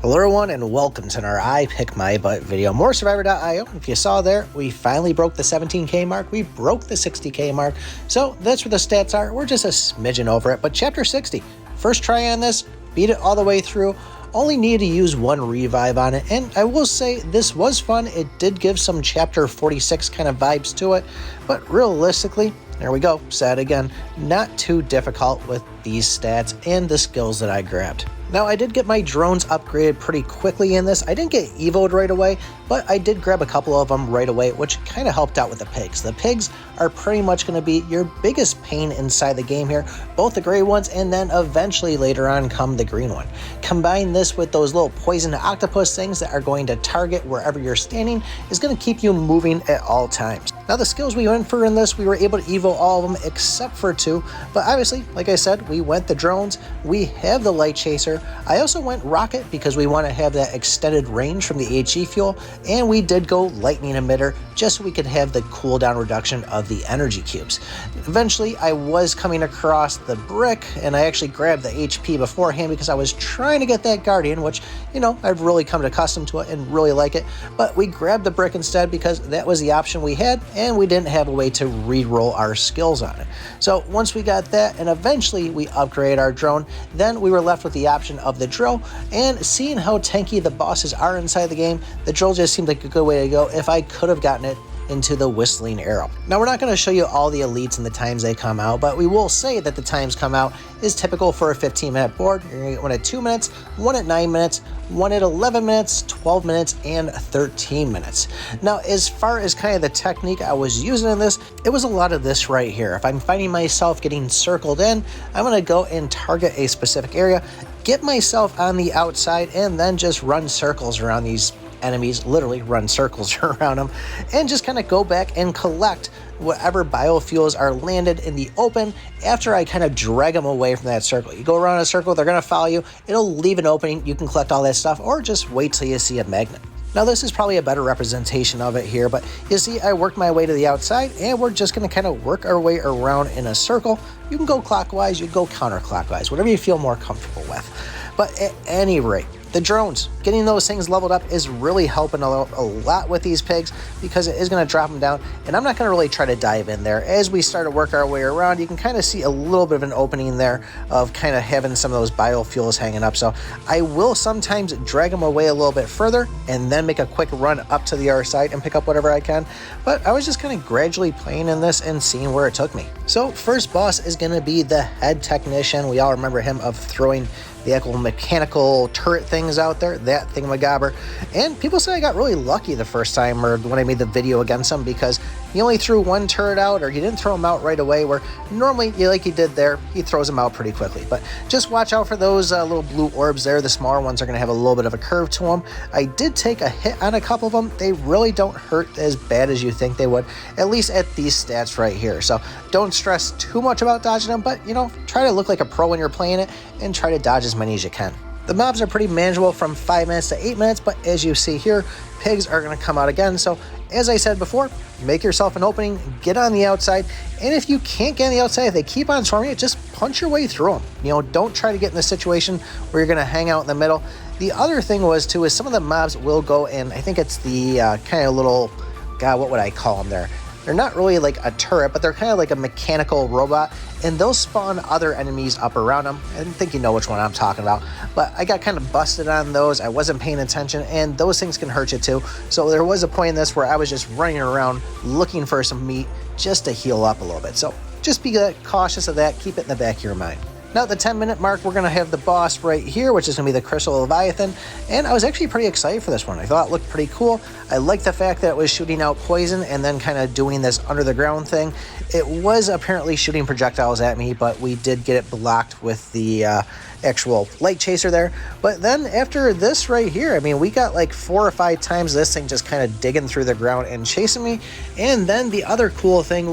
Hello everyone and welcome to our I Pick My Butt video. More Survivor.io. If you saw there, we finally broke the 17k mark. We broke the 60k mark. So that's where the stats are. We're just a smidgen over it. But chapter 60, first try on this, beat it all the way through. Only needed to use one revive on it. And I will say this was fun. It did give some chapter 46 kind of vibes to it. But realistically, there we go, said again, not too difficult with these stats and the skills that I grabbed. Now, I did get my drones upgraded pretty quickly in this. I didn't get evoed right away, but I did grab a couple of them right away, which kind of helped out with the pigs. The pigs are pretty much going to be your biggest pain inside the game here, both the gray ones and then eventually later on come the green one. Combine this with those little poison octopus things that are going to target wherever you're standing is going to keep you moving at all times. Now, the skills we went for in this, we were able to evo all of them except for two, but obviously, like I said, we went the drones, we have the light chaser. I also went rocket because we want to have that extended range from the HE fuel, and we did go lightning emitter just so we could have the cooldown reduction of the energy cubes. Eventually, I was coming across the brick, and I actually grabbed the HP beforehand because I was trying to get that guardian, which, you know, I've really come accustomed to it and really like it, but we grabbed the brick instead because that was the option we had, and we didn't have a way to re-roll our skills on it. So once we got that, and eventually we upgraded our drone, then we were left with the option of the drill, and seeing how tanky the bosses are inside the game, the drill just seemed like a good way to go if I could have gotten it into the whistling arrow. Now, we're not going to show you all the elites and the times they come out, but we will say that the times come out is typical for a 15-minute board. You're going to get one at 2 minutes, one at 9 minutes, one at 11 minutes, 12 minutes, and 13 minutes. Now, as far as kind of the technique I was using in this, it was a lot of this right here. If I'm finding myself getting circled in, I'm going to go and target a specific area, get myself on the outside, and then just run circles around these enemies, literally run circles around them, and just kind of go back and collect whatever biofuels are landed in the open after I kind of drag them away from that circle. You go around a circle, they're going to follow you, it'll leave an opening, you can collect all that stuff, or just wait till you see a magnet. Now, this is probably a better representation of it here, but you see I worked my way to the outside, and we're just going to kind of work our way around in a circle. You can go clockwise, you can go counterclockwise, whatever you feel more comfortable with. But at any rate, the drones, getting those things leveled up is really helping a lot with these pigs because it is going to drop them down, and I'm not going to really try to dive in there. As we start to work our way around, you can kind of see a little bit of an opening there of kind of having some of those biofuels hanging up. So I will sometimes drag them away a little bit further and then make a quick run up to the other side and pick up whatever I can. But I was just kind of gradually playing in this and seeing where it took me. So first boss is going to be the head technician. We all remember him of throwing the actual mechanical turret things out there, that thingamagobber. And people say I got really lucky the first time or when I made the video against him because he only threw one turret out, or he didn't throw them out right away, where normally, like he did there, he throws them out pretty quickly. But just watch out for those little blue orbs there. The smaller ones are going to have a little bit of a curve to them. I did take a hit on a couple of them. They really don't hurt as bad as you think they would, at least at these stats right here. So don't stress too much about dodging them, but, you know, try to look like a pro when you're playing it and try to dodge as many as you can. The mobs are pretty manageable from 5 minutes to 8 minutes, but as you see here, pigs are going to come out again. So as I said before, make yourself an opening, get on the outside, and if you can't get on the outside, if they keep on swarming you, just punch your way through them. You know, don't try to get in a situation where you're going to hang out in the middle. The other thing was, too, is some of the mobs will go in, I think it's the kind of little, God, what would I call them there? They're not really like a turret, but they're kind of like a mechanical robot, and they'll spawn other enemies up around them. I think you know which one I'm talking about, but I got kind of busted on those. I wasn't paying attention, and those things can hurt you too. So there was a point in this where I was just running around looking for some meat just to heal up a little bit. So just be cautious of that. Keep it in the back of your mind. Now, at the 10-minute mark, we're going to have the boss right here, which is going to be the Crystal Leviathan, and I was actually pretty excited for this one. I thought it looked pretty cool. I liked the fact that it was shooting out poison and then kind of doing this under-the-ground thing. It was apparently shooting projectiles at me, but we did get it blocked with the actual light chaser there. But then after this right here, I mean, we got like 4 or 5 times this thing just kind of digging through the ground and chasing me. And then the other cool thing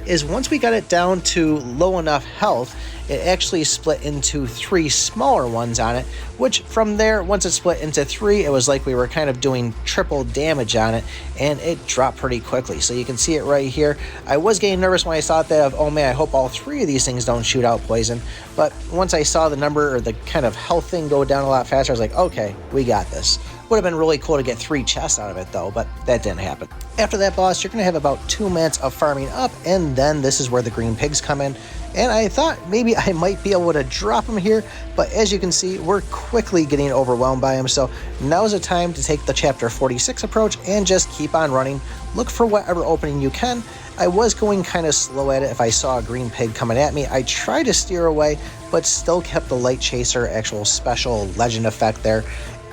is once we got it down to low enough health, it actually split into 3 smaller ones on it, which from there, once it split into 3, it was like we were kind of doing triple damage on it, and it dropped pretty quickly. So you can see it right here. I was getting nervous when I saw that of, oh man, I hope all 3 of these things don't shoot out poison. But once I saw the number or the kind of health thing go down a lot faster, I was like, okay, we got this. Would have been really cool to get 3 chests out of it though, but that didn't happen. After that boss, you're going to have about 2 minutes of farming up, and then this is where the green pigs come in. And I thought maybe I might be able to drop them here, but as you can see, we're quickly getting overwhelmed by them. So now is the time to take the chapter 46 approach and just keep on running. Look for whatever opening you can. I was going kind of slow at it. If I saw a green pig coming at me, I tried to steer away, but still kept the light chaser actual special legend effect there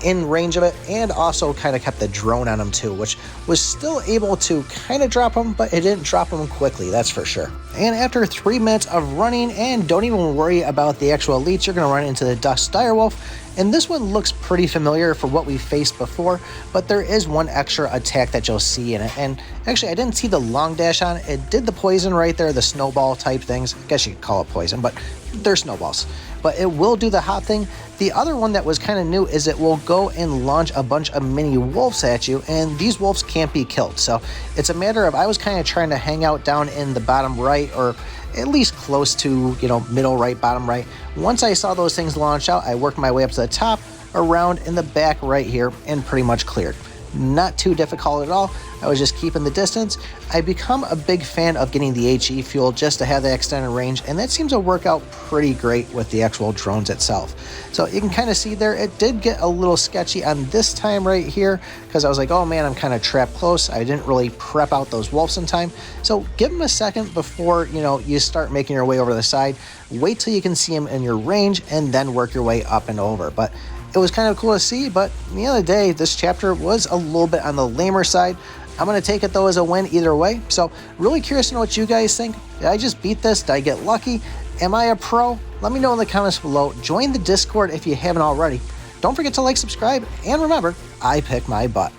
in range of it, and also kind of kept the drone on him too, which was still able to kind of drop him, but it didn't drop him quickly, that's for sure. And after 3 minutes of running, and don't even worry about the actual elites, you're going to run into the Dust Direwolf. And this one looks pretty familiar for what we faced before, but there is one extra attack that you'll see in it. And actually, I didn't see the long dash on it. It did the poison right there, the snowball type things. I guess you could call it poison, but they're snowballs. But it will do the hot thing. The other one that was kind of new is it will go and launch a bunch of mini wolves at you, and these wolves can't be killed. So it's a matter of, I was kind of trying to hang out down in the bottom right, or at least close to, middle right, bottom right. Once I saw those things launch out, I worked my way up to the top, around in the back right here, and pretty much cleared. Not too difficult at all. I was just keeping the distance. I become a big fan of getting the HE fuel just to have that extended range, and that seems to work out pretty great with the actual drones itself. So you can kind of see there, it did get a little sketchy on this time right here, because I was like, oh man, I'm kind of trapped close. I didn't really prep out those wolves in time. So give them a second before, you start making your way over the side. Wait till you can see them in your range, and then work your way up and over. But it was kind of cool to see, but at the end of the day, this chapter was a little bit on the lamer side. I'm going to take it though as a win either way. So really curious to know what you guys think. Did I just beat this? Did I get lucky? Am I a pro? Let me know in the comments below. Join the Discord if you haven't already. Don't forget to like, subscribe, and remember, I pick my butt.